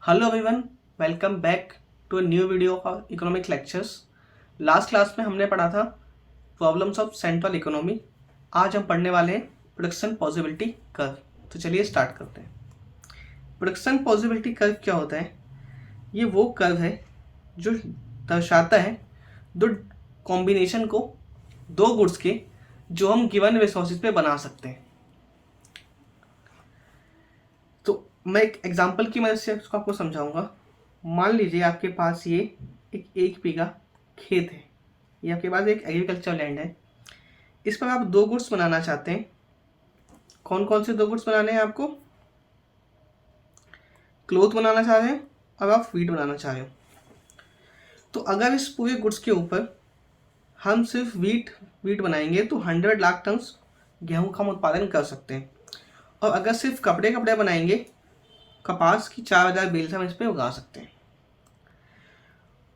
Hello everyone, welcome back to a new video of economic lectures. Last class में हमने पढ़ा था problems of central economy. आज हम पढ़ने वाले हैं प्रोडक्शन पॉसिबिलिटी कर्व। तो चलिए स्टार्ट करते हैं। प्रोडक्शन पॉसिबिलिटी कर्व क्या होता है? ये वो कर्व है जो दर्शाता है दो कॉम्बिनेशन को, दो गुड्स के, जो हम गिवन रिसोर्सेज पे बना सकते हैं। तो मैं एक एग्जांपल की मदद से उसको आपको समझाऊंगा। मान लीजिए आपके पास ये एक बीघा खेत है, ये आपके पास एक एग्रीकल्चर लैंड है। इस पर आप दो गुड्स बनाना चाहते हैं। कौन कौन से दो गुड्स बनाने हैं आपको? क्लोथ बनाना चाह रहे हैं और आप वीट बनाना चाह रहे हो। तो अगर इस पूरे गुड्स के ऊपर हम सिर्फ वीट बनाएंगे तो 100 लाख टन गेहूं का हम उत्पादन कर सकते हैं। और अगर सिर्फ कपड़े बनाएंगे, कपास की 4000 बेल्स हम इस पर उगा सकते हैं।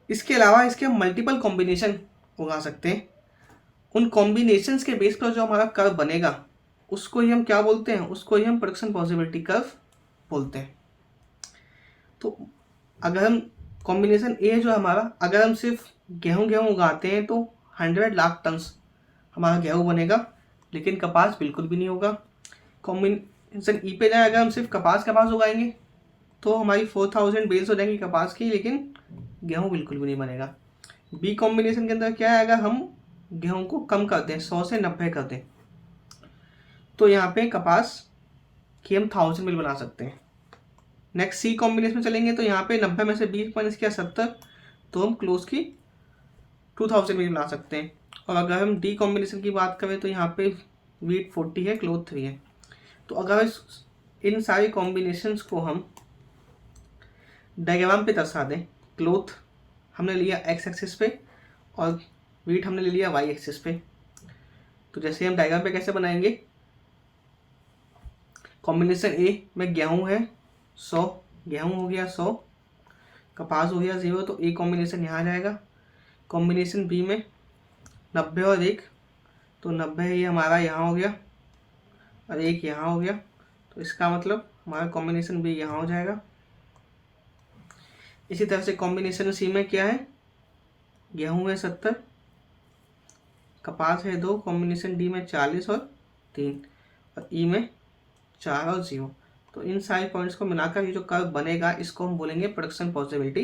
इसके अलावा इसके हम मल्टीपल कॉम्बिनेशन उगा सकते हैं। उन कॉम्बिनेशंस के बेस पर जो हमारा कर्व बनेगा उसको ही हम क्या बोलते हैं? उसको ही हम प्रोडक्शन पॉसिबिलिटी कर्व बोलते हैं। तो अगर हम कॉम्बिनेशन ए जो हमारा, अगर हम सिर्फ गेहूं उगाते हैं तो 100 लाख टन हमारा गेहूं बनेगा, लेकिन कपास बिल्कुल भी नहीं होगा। कॉम्बिनेशन ई पे जाए, अगर हम सिर्फ कपास उगाएंगे तो हमारी 4000 बेल्स हो जाएंगी कपास की, लेकिन गेहूं बिल्कुल भी नहीं बनेगा। बी कॉम्बिनेशन के अंदर क्या है? अगर हम गेहूं को कम कर दें, 100 से 90 कर दें, तो यहाँ पे कपास की हम 1000 मिल बना सकते हैं। नेक्स्ट सी कॉम्बिनेशन में चलेंगे तो यहाँ पे 90 में से 20 माइनस किया 70, तो हम क्लोज की 2000 मिल बना सकते हैं। और अगर हम डी कॉम्बिनेशन की बात करें तो यहाँ पे वीट 40 है, क्लोथ 3 है। तो अगर इन सारी कॉम्बिनेशंस को हम डायग्राम पे दर्शा दें, क्लोथ हमने लिया एक्स एक्सिस पे और वीट हमने ले लिया वाई एक्सिस पे। तो जैसे हम डायग्राम पे कैसे बनाएंगे? कॉम्बिनेशन ए में गेहूं है 100, गेहूं हो गया 100, कपास हो गया 0, तो ए कॉम्बिनेशन यहाँ जाएगा। कॉम्बिनेशन बी में 90 और 1, तो 90 ये हमारा यहाँ हो गया और 1 यहाँ हो गया, तो इसका मतलब हमारा कॉम्बिनेशन बी यहाँ हो जाएगा। इसी तरह से कॉम्बिनेशन सी में क्या है? गेहूं है 70, कपास है 2, कॉम्बिनेशन डी में 40 और 3, और ई में 4 और 0। तो इन सारे पॉइंट्स को मिलाकर ये जो कर्व बनेगा इसको हम बोलेंगे प्रोडक्शन पॉसिबिलिटी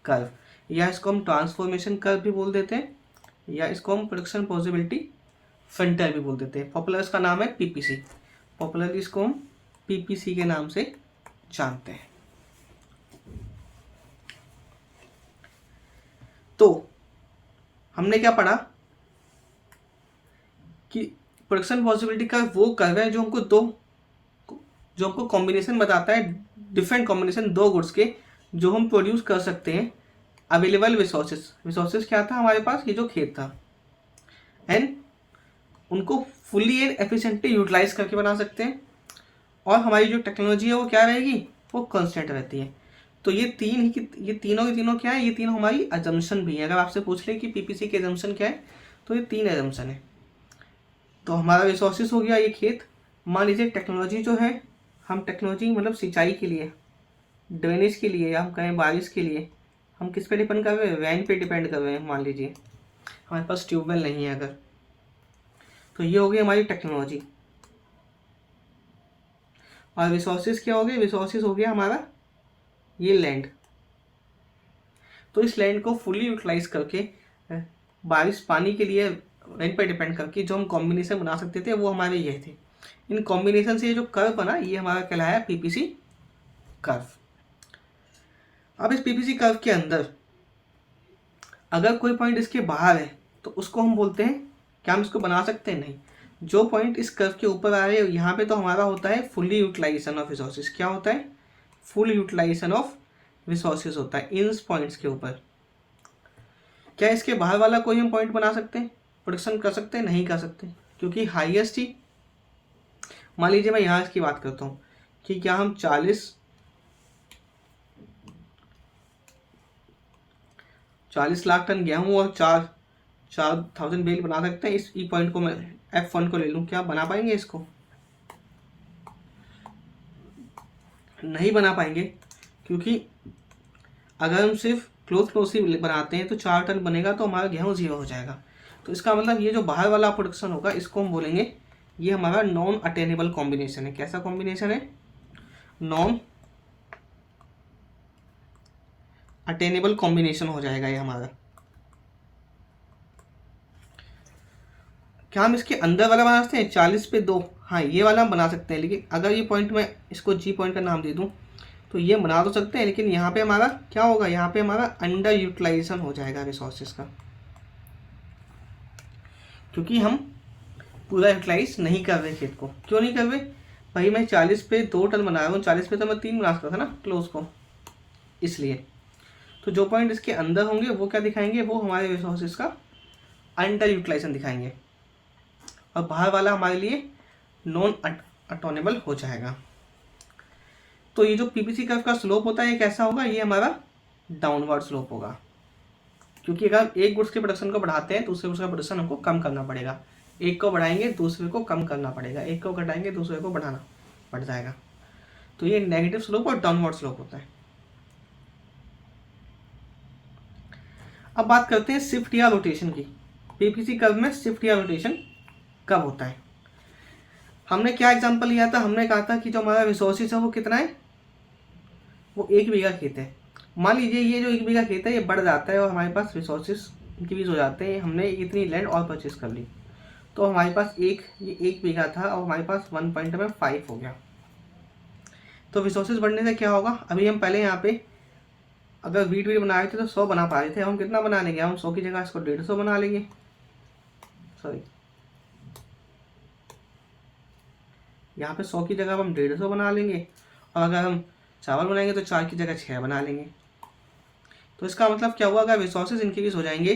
कर्व, या इसको हम ट्रांसफॉर्मेशन कर्व भी बोल देते हैं, या इसको हम प्रोडक्शन पॉसिबिलिटी फ्रंटियर भी बोल देते हैं। पॉपुलर इसका नाम है पीपीसी, पॉपुलरली इसको हम पीपीसी के नाम से जानते हैं। तो हमने क्या पढ़ा कि प्रोडक्शन पॉसिबिलिटी का वो कर्व है जो हमको कॉम्बिनेशन बताता है, डिफरेंट कॉम्बिनेशन दो गुड्स के जो हम प्रोड्यूस कर सकते हैं। अवेलेबल रिसोर्सेज क्या था हमारे पास? ये जो खेत था, एंड उनको फुली एंड एफिशिएंटली यूटिलाइज करके बना सकते हैं। और हमारी जो टेक्नोलॉजी है वो क्या रहेगी? वो कॉन्स्टेंट रहती है। तो ये तीनों के तीनों क्या है? ये तीनों हमारी अजम्पशन भी है। अगर आपसे पूछ ले कि पीपीसी के अजम्पशन क्या है, तो ये 3 अजम्पशन है। तो हमारा रिसोर्सेज हो गया ये खेत। मान लीजिए टेक्नोलॉजी जो है, हम टेक्नोलॉजी मतलब सिंचाई के लिए, ड्रेनेज के लिए, या हम कहें बारिश के लिए, हम किस पे डिपेंड कर रहे हैं? रेन पे डिपेंड कर रहे हैं। मान लीजिए हमारे पास ट्यूबवेल नहीं है अगर, तो ये हो गई हमारी टेक्नोलॉजी। और रिसोर्सेज क्या हो गए? रिसोर्सेज हो गया हमारा ये लैंड। तो इस लैंड को फुली यूटिलाइज करके, बारिश पानी के लिए रेन पे डिपेंड करके जो हम कॉम्बिनेशन बना सकते थे वो हमारे ये थे। इन कॉम्बिनेशन से ये जो कर्व बना ये हमारा कहलाया पीपीसी कर्व। अब इस पीपीसी कर्व के अंदर अगर कोई पॉइंट इसके बाहर है तो उसको हम बोलते हैं, क्या हम इसको बना सकते हैं? नहीं। जो पॉइंट इस कर्व के ऊपर आ रहे हैं यहाँ पे तो हमारा होता है फुली यूटिलाइजेशन ऑफ रिसोर्सेज। क्या होता है? फुल यूटिलाइजेशन ऑफ रिसोर्सेज होता है इन पॉइंट्स के ऊपर। क्या इसके बाहर वाला कोई हम पॉइंट बना सकते हैं, प्रोडक्शन कर सकते हैं? नहीं कर सकते, क्योंकि हाईएस्ट ही, मान लीजिए मैं यहाँ इसकी बात करता हूँ कि क्या हम 40 लाख टन गेहूं और 4000 बेल बना सकते हैं? इस ई पॉइंट को मैं F1 को ले लूँ, क्या बना पाएंगे इसको? नहीं बना पाएंगे, क्योंकि अगर हम सिर्फ क्लोज ही बनाते हैं तो 4 टन बनेगा तो हमारा गेहूँ 0 हो जाएगा। तो इसका मतलब ये जो बाहर वाला प्रोडक्शन होगा इसको हम बोलेंगे ये हमारा नॉन अटेनेबल कॉम्बिनेशन है। कैसा कॉम्बिनेशन है? नॉन अटेनेबल कॉम्बिनेशन हो जाएगा ये हमारा। क्या हम इसके अंदर वाला बना सकते हैं 40 पे 2? हाँ, ये वाला हम बना सकते हैं, लेकिन अगर ये पॉइंट मैं इसको जी पॉइंट का नाम दे दूँ तो ये बना तो सकते हैं, लेकिन यहाँ पे हमारा क्या होगा, यहाँ पे हमारा अंडर यूटिलाइजेशन हो जाएगा रिसोर्सेज का, क्योंकि हम पूरा यूटिलाइज नहीं कर रहे खेत को। क्यों नहीं कर रहे भाई? मैं 40 पे 2 टन बना रहा हूँ, 40 पे तो मैं 3 बना सकता था ना क्लोज को, इसलिए। तो जो पॉइंट इसके अंदर होंगे वो क्या दिखाएंगे? वो हमारे रिसोर्सेज का अंडर यूटिलाइजेशन दिखाएंगे, और बाहर वाला हमारे लिए नॉन अटोनेबल हो जाएगा। तो ये जो पीपीसी कर्व का स्लोप होता है ये कैसा होगा? ये हमारा डाउनवर्ड स्लोप होगा, क्योंकि अगर एक गुड्स के प्रोडक्शन को बढ़ाते हैं दूसरे गुड्स का प्रोडक्शन हमको कम करना पड़ेगा। एक को बढ़ाएंगे दूसरे को कम करना पड़ेगा, एक को घटाएंगे दूसरे को बढ़ाना पड़ जाएगा। तो ये नेगेटिव स्लोप और डाउनवर्ड स्लोप होता है। अब बात करते हैं शिफ्ट या रोटेशन की। पीपीसी कर्व में शिफ्ट या रोटेशन कब होता है? हमने क्या एग्जांपल लिया था? हमने कहा था कि जो हमारा रिसोर्सेज है वो कितना है? वो 1 बीघा खेत है। मान लीजिए ये जो 1 बीघा खेत है ये बढ़ जाता है और हमारे पास रिसोर्सेज इंक्रीज हो जाते हैं, हमने इतनी लैंड और परचेज कर ली, तो हमारे पास ये 1 बीघा था और हमारे पास 1.5 हो गया। तो रिसोर्सेज बढ़ने से क्या होगा? अभी हम पहले यहाँ पे अगर वीट बना रहे थे तो 100 बना पा रहे थे, हम कितना बना लेंगे? हम 100 की जगह इसको 150 बना लेंगे। सॉरी, यहाँ पे 100 की जगह हम 150 बना लेंगे, और अगर हम चावल बनाएंगे तो 4 की जगह 6 बना लेंगे। तो इसका मतलब क्या हुआ? अगर रिसोर्सेज इंक्रीज हो जाएंगे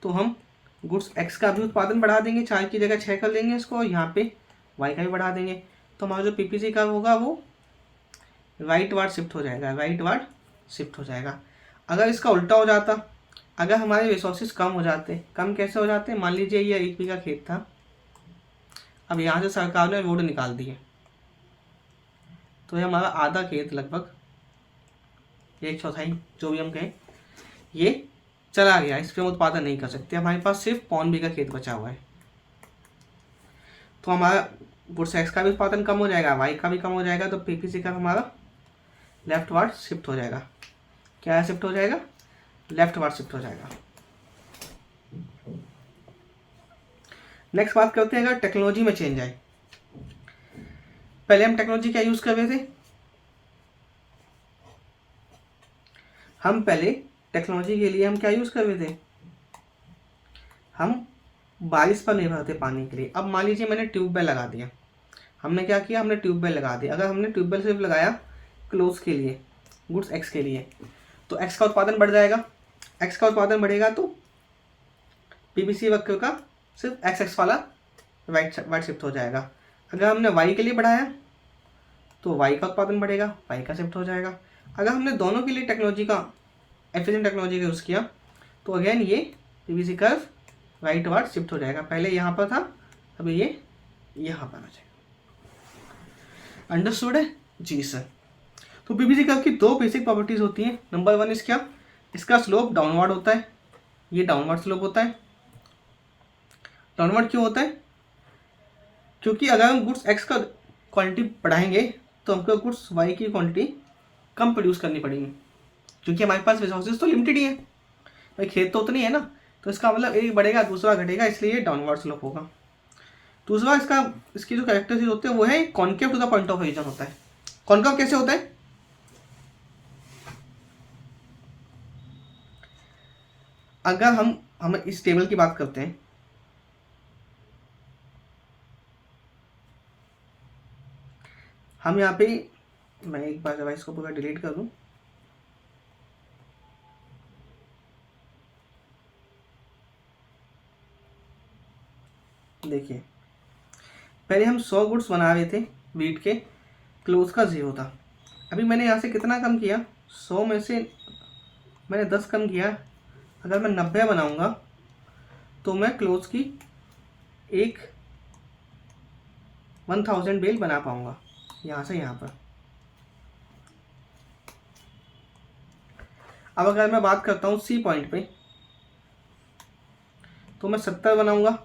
तो हम गुड्स एक्स का भी उत्पादन बढ़ा देंगे, 4 की जगह 6 कर लेंगे इसको, और यहाँ पे वाई का भी बढ़ा देंगे। तो हमारा जो पीपीसी कर्व होगा वो राइट वार्ड शिफ्ट हो जाएगा, राइट वार्ड शिफ्ट हो जाएगा। अगर इसका उल्टा हो जाता, अगर हमारे रिसोर्सेज कम हो जाते, कम कैसे हो जाते? मान लीजिए ये 1 बीघा खेत था, अब यहाँ से सरकार ने रोड निकाल दी है, तो ये हमारा आधा खेत, लगभग 1/4 जो भी हम कहें, ये चला गया, इस पर हम उत्पादन नहीं कर सकते। हमारे पास सिर्फ 1 बीघा खेत बचा हुआ है, तो हमारा गुड्स एक्स का भी उत्पादन कम हो जाएगा, वाई का भी कम हो जाएगा, तो पीपीसी का हमारा लेफ्ट वार्ड शिफ्ट हो जाएगा। क्या शिफ्ट हो जाएगा? लेफ्ट वार्ड शिफ्ट हो जाएगा। नेक्स्ट बात करते हैं अगर टेक्नोलॉजी में चेंज आए। पहले हम टेक्नोलॉजी क्या यूज कर रहे थे? हम पहले टेक्नोलॉजी के लिए हम क्या यूज कर रहे थे? हम बारिश पर निर्भर थे पानी के लिए। अब मान लीजिए मैंने ट्यूबवेल लगा दिया, हमने क्या किया? हमने ट्यूबवेल लगा दिया। अगर हमने ट्यूबवेल सिर्फ लगाया क्लोज के लिए, गुड्स एक्स के लिए, तो एक्स का उत्पादन बढ़ जाएगा। एक्स का उत्पादन बढ़ेगा तो पीपीसी वक्र का सिर्फ एक्स एक्स वाला राइट शिफ्ट हो जाएगा। अगर हमने वाई के लिए बढ़ाया तो वाई का उत्पादन बढ़ेगा, वाई का शिफ्ट हो जाएगा। अगर हमने दोनों के लिए टेक्नोलॉजी का, एफिशिएंट टेक्नोलॉजी का यूज़ किया तो अगेन ये PVC curve right ward shift हो जाएगा। पहले यहाँ पर था, अभी ये यहाँ पर आ जाएगा। अंडरस्टूड है? जी सर। तो पीवीसी कर्व की 2 बेसिक प्रॉपर्टीज होती हैं। नंबर 1 इस क्या? इसका स्लोप डाउनवर्ड होता है, ये डाउनवर्ड स्लोप होता है। डाउनवर्ड क्यों होता है? क्योंकि अगर हम गुड्स एक्स का क्वांटिटी बढ़ाएंगे तो हमको गुड्स वाई की क्वांटिटी कम प्रोड्यूस करनी पड़ेगी, क्योंकि हमारे पास रिसोर्सेज तो लिमिटेड ही है भाई, खेत तो उतनी है ना। तो इसका मतलब एक बढ़ेगा दूसरा घटेगा, इसलिए ये डाउनवर्ड स्लोप होगा। दूसरा इसकी जो कैरेक्टरिस्टिक होते हैं वो है concave to the point of origin होता है। कॉन्केव कैसे होता है? अगर हम इस टेबल की बात करते हैं, हम यहाँ पे, मैं एक बार जब इसको पूरा डिलीट कर दूं, देखिए पहले हम 100 गुड्स बना रहे थे वीट के, क्लोज का 0 था। अभी मैंने यहाँ से कितना कम किया? 100 में से मैंने 10 कम किया। अगर मैं 90 बनाऊंगा तो मैं क्लोज की एक 1000 बेल बना पाऊंगा यहाँ से यहाँ पर। अब अगर मैं बात करता हूँ सी पॉइंट पे, तो मैं 70 बनाऊंगा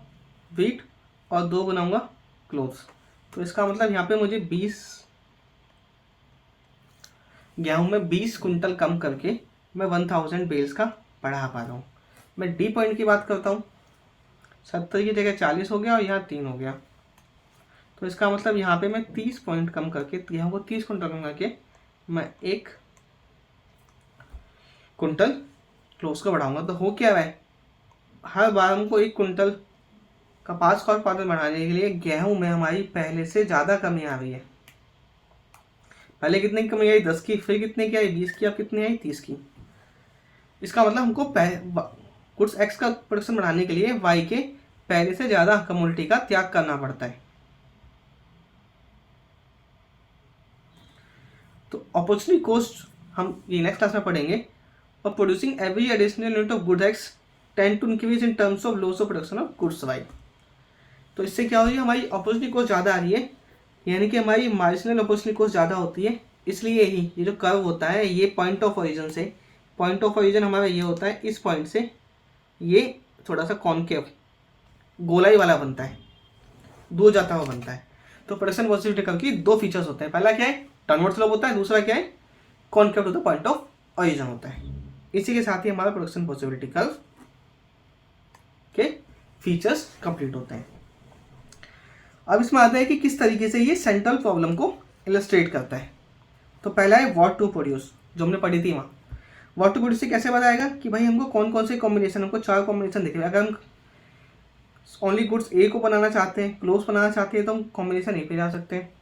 वीट और 2 बनाऊंगा क्लोथ्स। तो इसका मतलब यहाँ पे मुझे 20 गेहूँ में 20 कुंटल कम करके मैं 1000 बेल्स का बढ़ा पा रहा हूँ। मैं डी पॉइंट की बात करता हूँ, 70 की जगह 40 हो गया और यहाँ 3 हो गया। तो इसका मतलब यहाँ पे मैं 30 पॉइंट कम करके, गेहूँ को 30 कुंटल कम करके मैं 1 कुंटल क्लोथ्स को बढ़ाऊंगा। तो हो क्या रहा है, हर बार हमको 1 कुंटल कपास का उत्पादन बढ़ाने के लिए गेहूं में हमारी पहले से ज़्यादा कमी आ रही है। पहले कितने की कमी आई, 10 की, फिर कितने की आई, 20 की, अब कितनी आई, 30 की। इसका मतलब हमको गुड्स एक्स का प्रोडक्शन बढ़ाने के लिए वाई के पहले से ज़्यादा कमोडिटी का त्याग करना पड़ता है। तो अपॉर्चुनिटी कॉस्ट हम ये नेक्स्ट क्लास में पढ़ेंगे। और producing every additional unit of good X tend to increase in terms of loss of production of goods Y. तो इससे क्या हो रही है, हमारी अपॉर्चुनिटी कॉस्ट ज़्यादा आ रही है, यानी कि हमारी मार्जिनल अपॉर्चुनिटी कॉस्ट ज़्यादा होती है। इसलिए ही ये जो कर्व होता है, ये पॉइंट ऑफ ओरिजिन से, पॉइंट ऑफ ओरिजिन हमारा ये होता है, इस पॉइंट से ये थोड़ा सा कॉनकेव गोलाई वाला बनता है, दूर जाता हुआ बनता है। तो प्रोडक्शन पॉजिटिविटी कर्व की 2 फीचर्स होते हैं, पहला क्या है, डाउनवर्ड स्लोप होता है, दूसरा क्या है, concave to the point of origin होता है। इसी के साथ ही हमारा प्रोडक्शन पॉजिटिविटी कर्व के फीचर्स कंप्लीट होते हैं। अब इसमें आता है कि किस तरीके से ये सेंट्रल प्रॉब्लम को इलस्ट्रेट करता है। तो पहला है व्हाट टू प्रोड्यूस, जो हमने पढ़ी थी वहाँ। व्हाट टू प्रोड्यूस से कैसे बताएगा कि भाई हमको कौन कौन से कॉम्बिनेशन, हमको 4 कॉम्बिनेशन दिखे। अगर हम ओनली गुड्स ए को बनाना चाहते हैं, क्लोज बनाना चाहते हैं, तो हम कॉम्बिनेशन ए पे जा सकते हैं।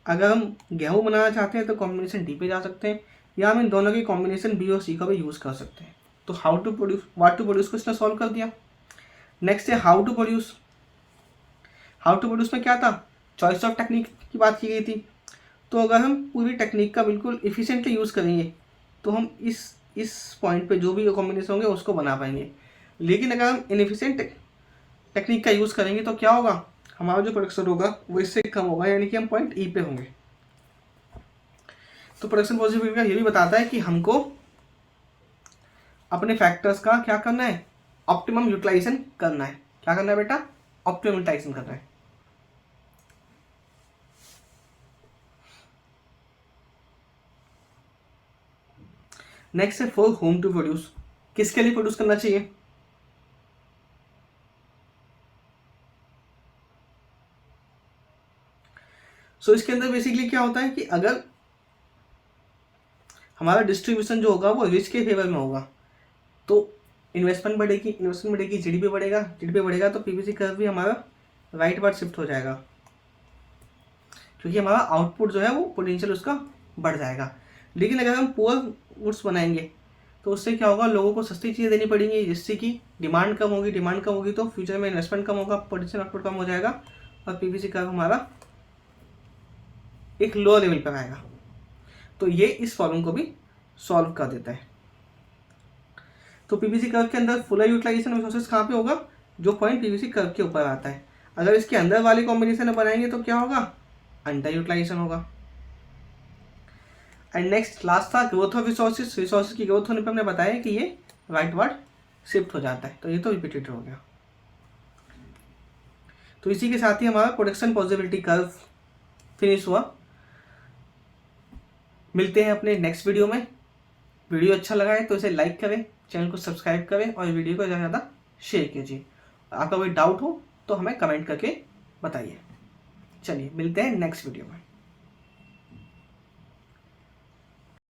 अगर हम गेहूँ बनाना चाहते हैं तो कॉम्बिनेशन डी पे जा सकते हैं, या हम इन दोनों की कॉम्बिनेशन बी और सी का भी यूज़ कर सकते हैं। तो how to produce, what to produce को इसने सॉल्व कर दिया। नेक्स्ट है how to produce. How to produce में क्या था, चॉइस ऑफ टेक्निक की बात की गई थी। तो अगर हम पूरी टेक्निक का बिल्कुल इफिशिएंटली यूज़ करेंगे तो हम इस पॉइंट पे जो भी कॉम्बिनेशन होंगे उसको बना पाएंगे। लेकिन अगर हम इनएफिशिएंट टेक्निक का यूज़ करेंगे तो क्या होगा, हमारा जो प्रोडक्शन होगा वो इससे कम होगा, यानी कि हम पॉइंट ई पे होंगे। तो प्रोडक्शन पॉजिटिविटी का ये भी बताता है कि हमको अपने फैक्टर्स का क्या करना है, ऑप्टिमम यूटिलाइजेशन करना है। क्या करना है बेटा, ऑप्टिमम यूटिलाइजेशन करना है। नेक्स्ट है फॉर होम टू प्रोड्यूस, किसके लिए प्रोड्यूस करना चाहिए। सो इसके अंदर बेसिकली क्या होता है कि अगर हमारा डिस्ट्रीब्यूशन जो होगा वो रिच के फेवर में होगा तो इन्वेस्टमेंट बढ़ेगी, जीडीपी बढ़ेगा तो पीवीसी कर्व भी हमारा राइट वर्ड शिफ्ट हो जाएगा, क्योंकि हमारा आउटपुट जो है वो पोटेंशियल उसका बढ़ जाएगा। लेकिन अगर हम पुअर गुड्स बनाएंगे तो उससे क्या होगा, लोगों को सस्ती चीज़ें देनी पड़ेंगी, जिससे कि डिमांड कम होगी तो फ्यूचर में इन्वेस्टमेंट कम होगा, पोटेंशियल आउटपुट कम हो जाएगा और पीवीसी कर्व हमारा एक लोअर लेवल पर आएगा। तो ये इस प्रॉब्लम को भी सॉल्व कर देता है। तो पीवीसी कर्व के अंदर फुल यूटिलाइजेशन रिसोर्सेज कहाँ पे होगा, जो पॉइंट पीवीसी कर्व के ऊपर आता है। अगर इसके अंदर वाले कॉम्बिनेशन बनाएंगे तो क्या होगा, अंडर यूटिलाइजेशन होगा। एंड नेक्स्ट लास्ट था ग्रोथ ऑफ रिसोर्सेज की ग्रोथ होने पर हमने बताया कि ये राइट वर्ड शिफ्ट हो जाता है, तो ये तो रिपीटेड हो गया। तो इसी के साथ ही हमारा प्रोडक्शन पॉजिटिविटी कर्व फिनिश हुआ। मिलते हैं अपने नेक्स्ट वीडियो में। वीडियो अच्छा लगा है तो इसे लाइक करें, चैनल को सब्सक्राइब करें और वीडियो को ज़्यादा से ज़्यादा शेयर कीजिए। आपका कोई डाउट हो तो हमें कमेंट करके बताइए। चलिए मिलते हैं नेक्स्ट वीडियो में।